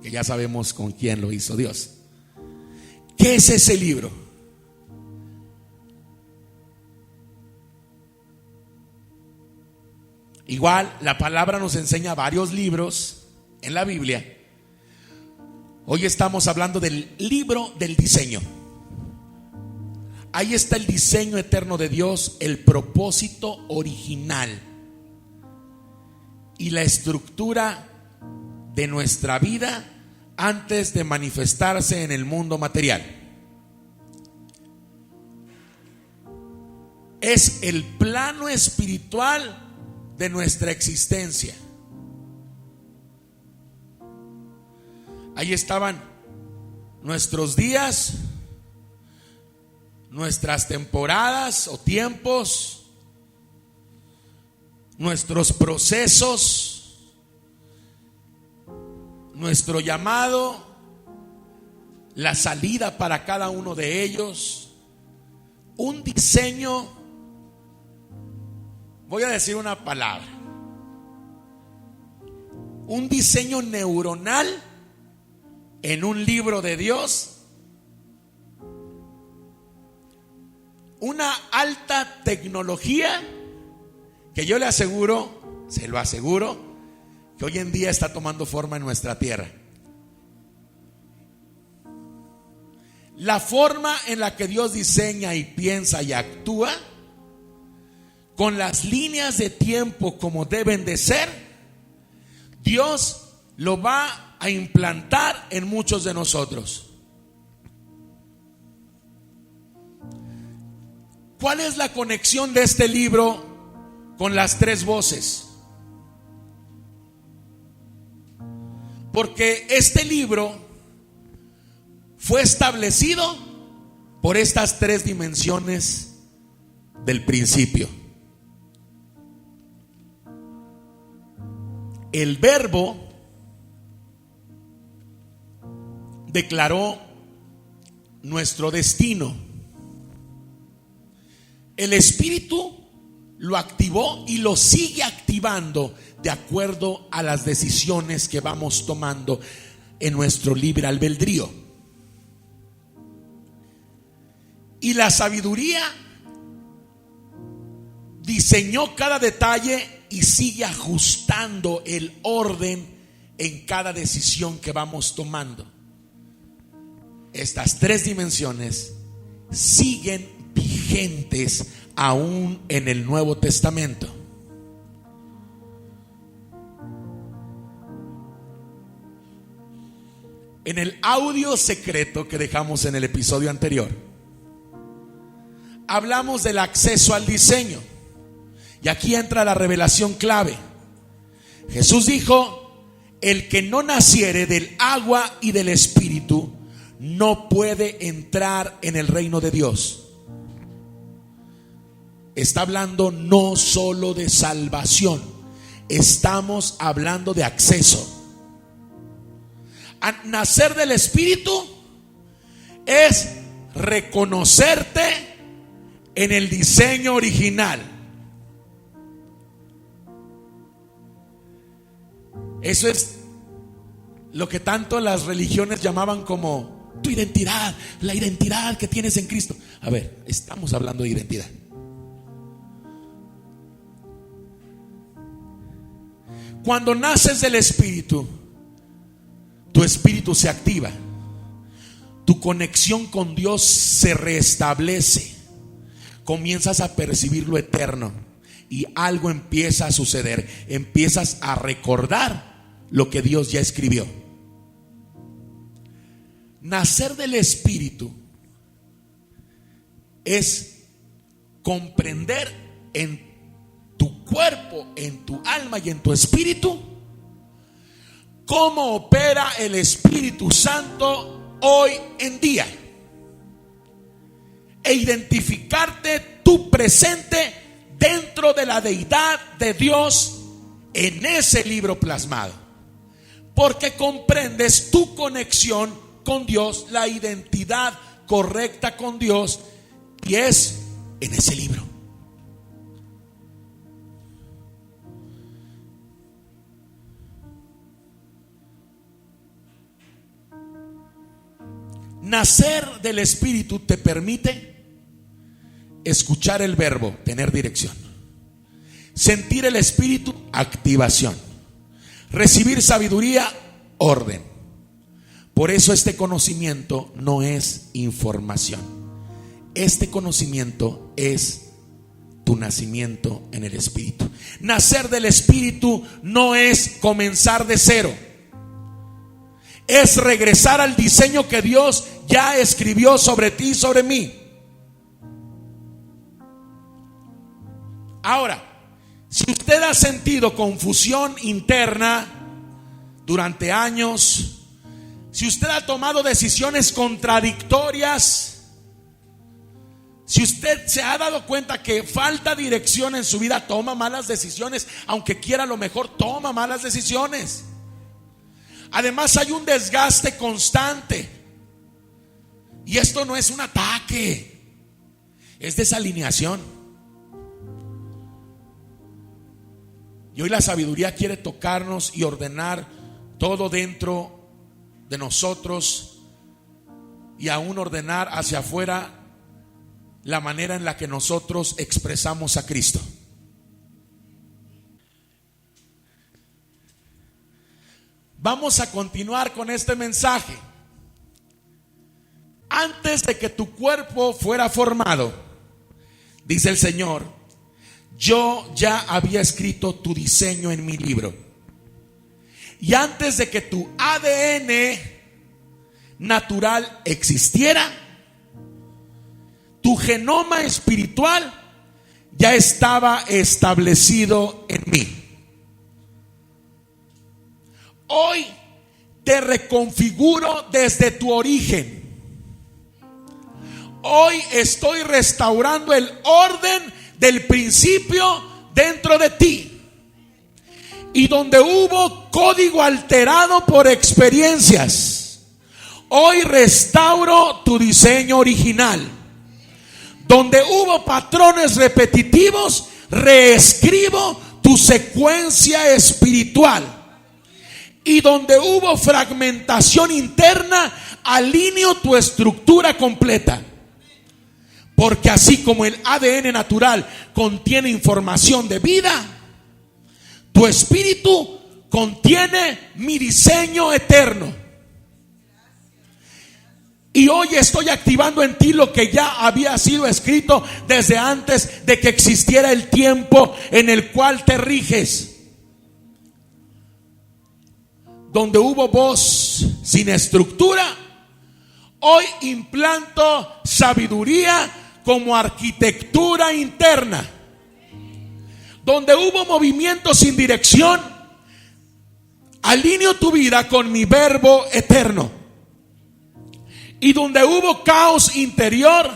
que ya sabemos con quién lo hizo Dios. ¿Qué es ese libro? Igual la palabra nos enseña varios libros en la Biblia. Hoy estamos hablando del libro del diseño. Ahí está el diseño eterno de Dios, el propósito original y la estructura de nuestra vida antes de manifestarse en el mundo material. Es el plano espiritual de nuestra existencia. Ahí estaban nuestros días, nuestras temporadas o tiempos, nuestros procesos, nuestro llamado, la salida para cada uno de ellos, un diseño. Voy a decir una palabra: un diseño neuronal en un libro de Dios. Una alta tecnología que yo le aseguro, se lo aseguro, que hoy en día está tomando forma en nuestra tierra. La forma en la que Dios diseña y piensa y actúa, con las líneas de tiempo como deben de ser, Dios lo va a implantar en muchos de nosotros. ¿Cuál es la conexión de este libro con las tres voces? Porque este libro fue establecido por estas tres dimensiones del principio. El Verbo declaró nuestro destino. El Espíritu lo activó y lo sigue activando de acuerdo a las decisiones que vamos tomando en nuestro libre albedrío. Y la sabiduría diseñó cada detalle y sigue ajustando el orden en cada decisión que vamos tomando. Estas tres dimensiones siguen vigentes aún en el Nuevo Testamento. En el audio secreto que dejamos en el episodio anterior, hablamos del acceso al diseño. Y aquí entra la revelación clave. Jesús dijo: el que no naciere del agua y del espíritu no puede entrar en el reino de Dios. Está hablando no solo de salvación, estamos hablando de acceso. A nacer del espíritu es reconocerte en el diseño original. Eso es lo que tanto las religiones llamaban como tu identidad, la identidad que tienes en Cristo. A ver, estamos hablando de identidad. Cuando naces del espíritu, tu espíritu se activa, tu conexión con Dios se restablece, comienzas a percibir lo eterno y algo empieza a suceder. Empiezas a recordar lo que Dios ya escribió. Nacer del espíritu es comprender en tu cuerpo, en tu alma y en tu espíritu cómo opera el Espíritu Santo hoy en día, e identificarte tu presente dentro de la deidad de Dios en ese libro plasmado, porque comprendes tu conexión con Dios, la identidad correcta con Dios, y es en ese libro. Nacer del Espíritu te permite escuchar el verbo, tener dirección; sentir el Espíritu, activación; recibir sabiduría, orden. Por eso este conocimiento no es información. Este conocimiento es tu nacimiento en el Espíritu. Nacer del Espíritu no es comenzar de cero. Es regresar al diseño que Dios ya escribió sobre ti y sobre mí. Ahora, si usted ha sentido confusión interna durante años, si usted ha tomado decisiones contradictorias, si usted se ha dado cuenta que falta dirección en su vida, toma malas decisiones, aunque quiera lo mejor, toma malas decisiones. Además hay un desgaste constante, y esto no es un ataque, es desalineación. Y hoy la sabiduría quiere tocarnos y ordenar todo dentro de nosotros, y aún ordenar hacia afuera la manera en la que nosotros expresamos a Cristo. Vamos a continuar con este mensaje. Antes de que tu cuerpo fuera formado, dice el Señor, yo ya había escrito tu diseño en mi libro. Y antes de que tu ADN natural existiera, tu genoma espiritual ya estaba establecido en mí. Hoy te reconfiguro desde tu origen. Hoy estoy restaurando el orden del principio dentro de ti. Y donde hubo código alterado por experiencias, hoy restauro tu diseño original. Donde hubo patrones repetitivos, reescribo tu secuencia espiritual. Y donde hubo fragmentación interna, alineo tu estructura completa. Porque así como el ADN natural contiene información de vida, tu espíritu contiene mi diseño eterno. Y hoy estoy activando en ti lo que ya había sido escrito desde antes de que existiera el tiempo en el cual te riges. Donde hubo voz muros sin estructura, hoy implanto sabiduría como arquitectura interna. Donde hubo movimiento sin dirección, alineo tu vida con mi verbo eterno. Y donde hubo caos interior,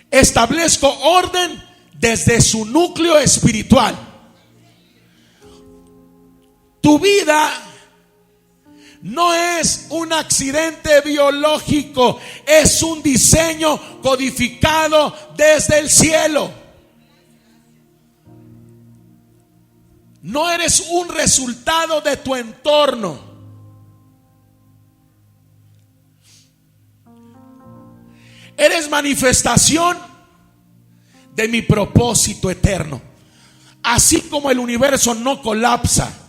establezco orden desde su núcleo espiritual. Tu vida no es un accidente biológico, es un diseño codificado desde el cielo. No eres un resultado de tu entorno. Eres manifestación de mi propósito eterno. Así como el universo no colapsa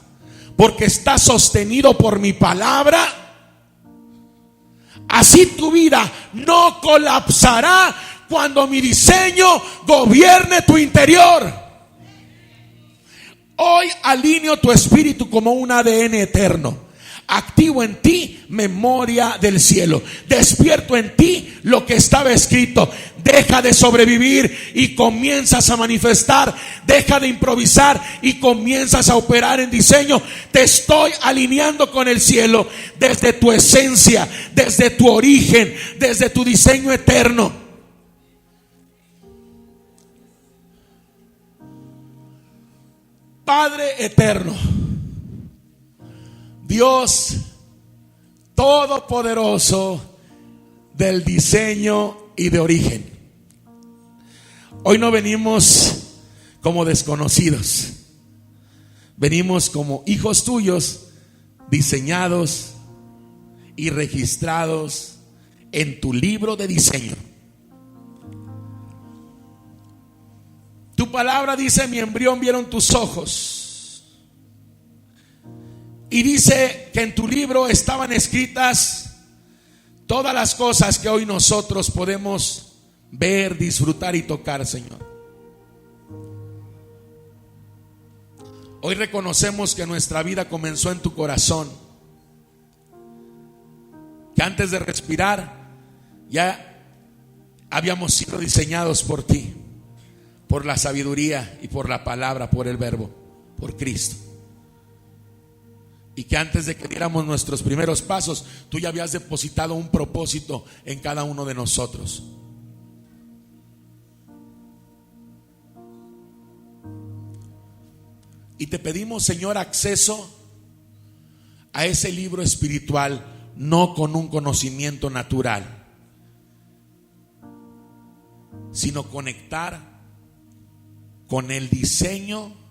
porque está sostenido por mi palabra, así tu vida no colapsará cuando mi diseño gobierne tu interior. Hoy alineo tu espíritu como un ADN eterno. Activo en ti memoria del cielo. Despierto en ti lo que estaba escrito. Deja de sobrevivir y comienzas a manifestar. Deja de improvisar y comienzas a operar en diseño. Te estoy alineando con el cielo desde tu esencia, desde tu origen, desde tu diseño eterno. Padre eterno, Dios todopoderoso del diseño y de origen. Hoy no venimos como desconocidos, venimos como hijos tuyos, diseñados y registrados en tu libro de diseño. Tu palabra dice: mi embrión vieron tus ojos. Y dice que en tu libro estaban escritas todas las cosas que hoy nosotros podemos ver, disfrutar y tocar, Señor. Hoy reconocemos que nuestra vida comenzó en tu corazón, que antes de respirar ya habíamos sido diseñados por ti, por la sabiduría y por la palabra, por el verbo, por Cristo. Y que antes de que diéramos nuestros primeros pasos, tú ya habías depositado un propósito en cada uno de nosotros. Y te pedimos, Señor, acceso a ese libro espiritual, no con un conocimiento natural, sino conectar con el diseño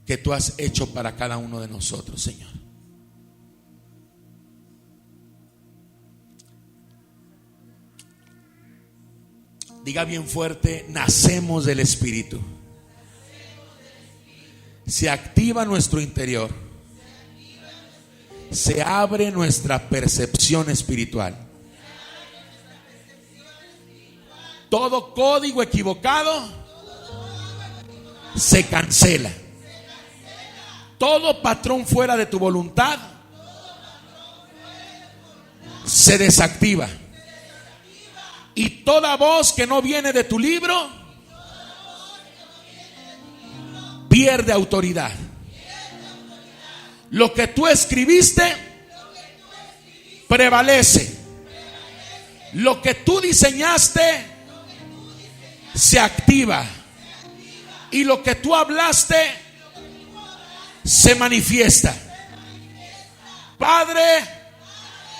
que tú has hecho para cada uno de nosotros, Señor. Diga bien fuerte: nacemos del Espíritu. Se activa nuestro interior, se abre nuestra percepción espiritual. Todo código equivocado se cancela. Todo patrón fuera de tu voluntad se desactiva. Y toda voz que no viene de tu libro pierde autoridad. Lo que tú escribiste prevalece. Lo que tú diseñaste se activa. Y lo que tú hablaste se manifiesta. Padre,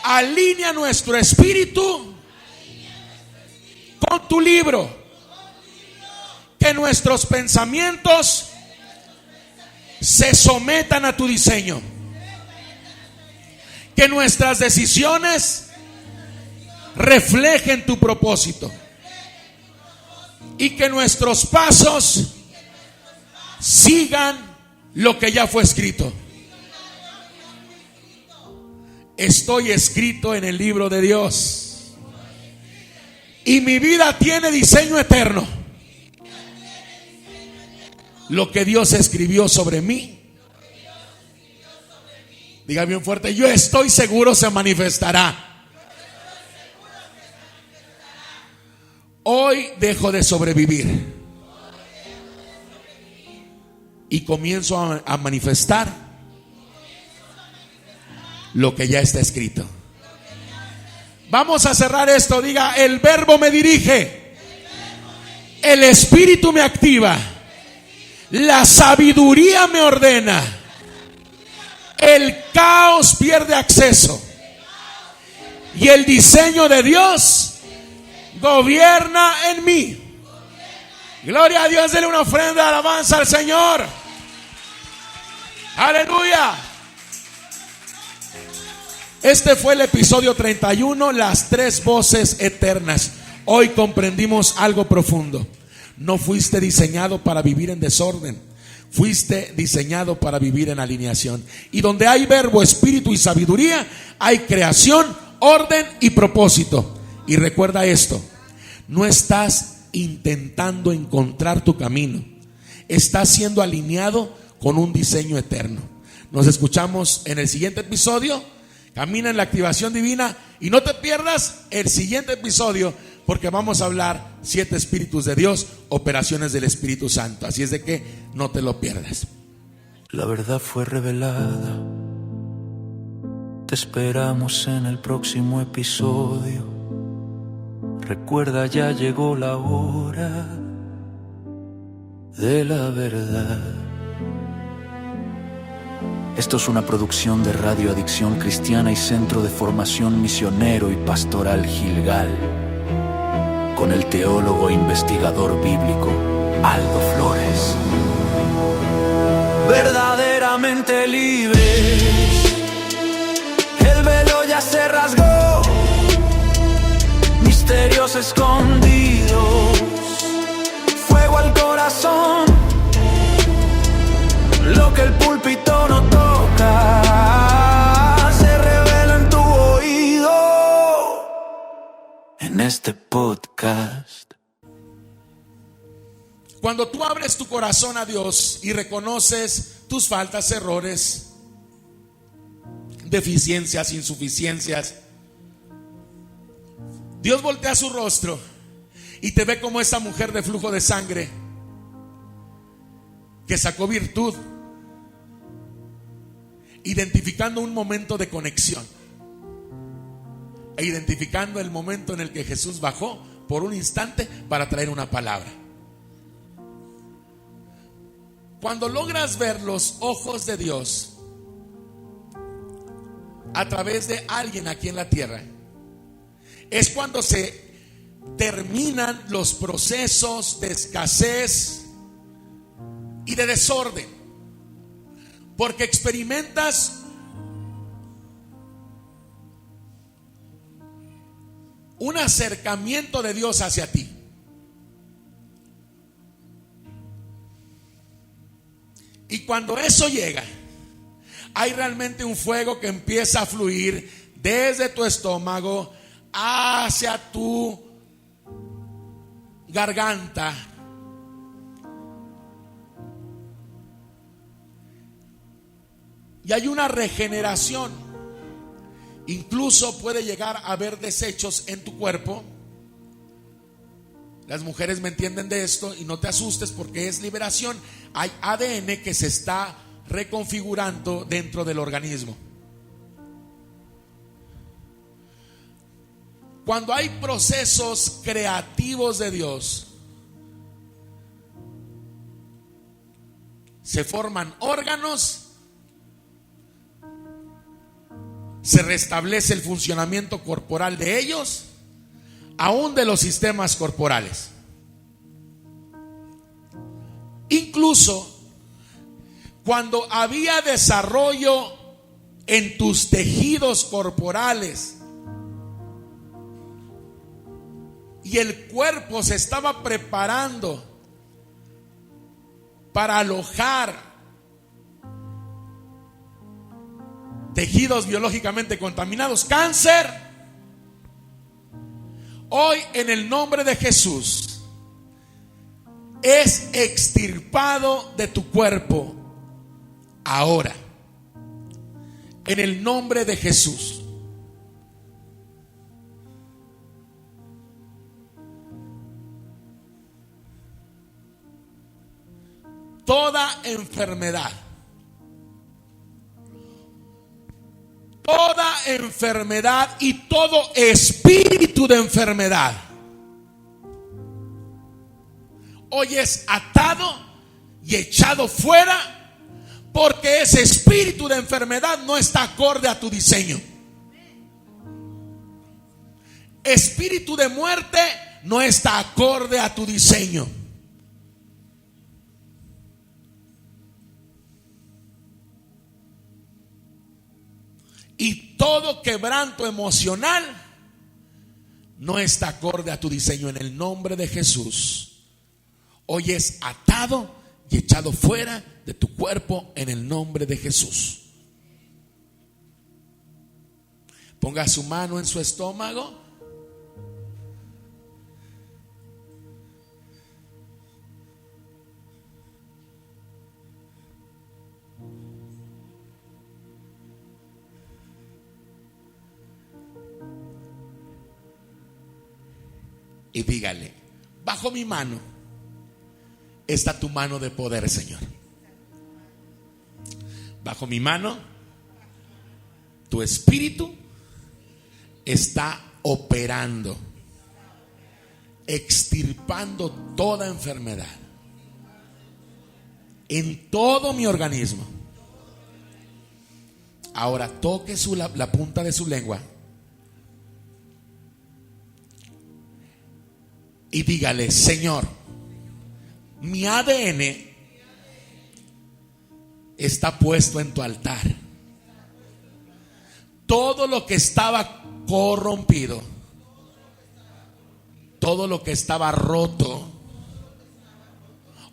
alinea nuestro espíritu con tu libro. Que nuestros pensamientos se sometan a tu diseño. Que nuestras decisiones reflejen tu propósito. Y que nuestros pasos sigan lo que ya fue escrito. Estoy escrito en el libro de Dios. Y mi vida tiene diseño eterno. Lo que Dios escribió sobre mí Diga bien fuerte: yo estoy seguro se manifestará. Hoy dejo de sobrevivir y comienzo a manifestar lo que ya está escrito. Vamos a cerrar esto. Diga: el verbo me dirige, el espíritu me activa, la sabiduría me ordena, el caos pierde acceso y el diseño de Dios gobierna en mí. Gloria a Dios. Dele una ofrenda de alabanza al Señor. Aleluya. Este fue el episodio 31, las tres voces eternas. Hoy comprendimos algo profundo. No fuiste diseñado para vivir en desorden. Fuiste diseñado para vivir en alineación. Y donde hay verbo, espíritu y sabiduría, hay creación, orden y propósito. Y recuerda esto: no estás intentando encontrar tu camino, estás siendo alineado con un diseño eterno. Nos escuchamos en el siguiente episodio. Camina en la activación divina y no te pierdas el siguiente episodio, porque vamos a hablar 7 espíritus de Dios, operaciones del Espíritu Santo. Así es de que no te lo pierdas. La verdad fue revelada. Te esperamos en el próximo episodio. Recuerda, ya llegó la hora de la verdad. Esto es una producción de Radio Adicción Cristiana y Centro de Formación Misionero y Pastoral Gilgal, con el teólogo e investigador bíblico Aldo Flores. Verdaderamente libres, el velo ya se rasgó, misterios escondidos, fuego al corazón, lo que el púlpito no toca se revela en tu oído, en este podcast. Cuando tú abres tu corazón a Dios y reconoces tus faltas, errores, deficiencias, insuficiencias, Dios voltea su rostro y te ve como esa mujer de flujo de sangre que sacó virtud, identificando un momento de conexión e identificando el momento en el que Jesús bajó por un instante para traer una palabra. Cuando logras ver los ojos de Dios a través de alguien aquí en la tierra, es cuando se terminan los procesos de escasez y de desorden, porque experimentas un acercamiento de Dios hacia ti. Y cuando eso llega, hay realmente un fuego que empieza a fluir desde tu estómago hacia tu garganta. Y hay una regeneración. Incluso puede llegar a haber desechos en tu cuerpo. Las mujeres me entienden de esto y no te asustes, porque es liberación. Hay ADN que se está reconfigurando dentro del organismo. Cuando hay procesos creativos de Dios, se forman órganos, se restablece el funcionamiento corporal de ellos, aún de los sistemas corporales. Incluso cuando había desarrollo en tus tejidos corporales y el cuerpo se estaba preparando para alojar tejidos biológicamente contaminados, cáncer, hoy en el nombre de Jesús es extirpado de tu cuerpo ahora. En el nombre de Jesús. Toda enfermedad y todo espíritu de enfermedad hoy es atado y echado fuera, porque ese espíritu de enfermedad no está acorde a tu diseño. Espíritu de muerte no está acorde a tu diseño. Y todo quebranto emocional no está acorde a tu diseño. En el nombre de Jesús, hoy es atado y echado fuera de tu cuerpo en el nombre de Jesús. Ponga su mano en su estómago. Y dígale: bajo mi mano está tu mano de poder, Señor. Bajo mi mano tu espíritu está operando, extirpando toda enfermedad en todo mi organismo. Ahora toque la punta de su lengua y dígale: Señor, mi ADN está puesto en tu altar. Todo lo que estaba corrompido, todo lo que estaba roto,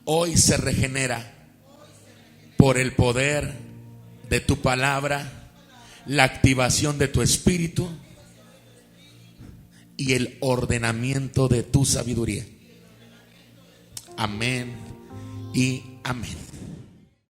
hoy se regenera por el poder de tu palabra, la activación de tu espíritu y el ordenamiento de tu sabiduría. Amén y amén.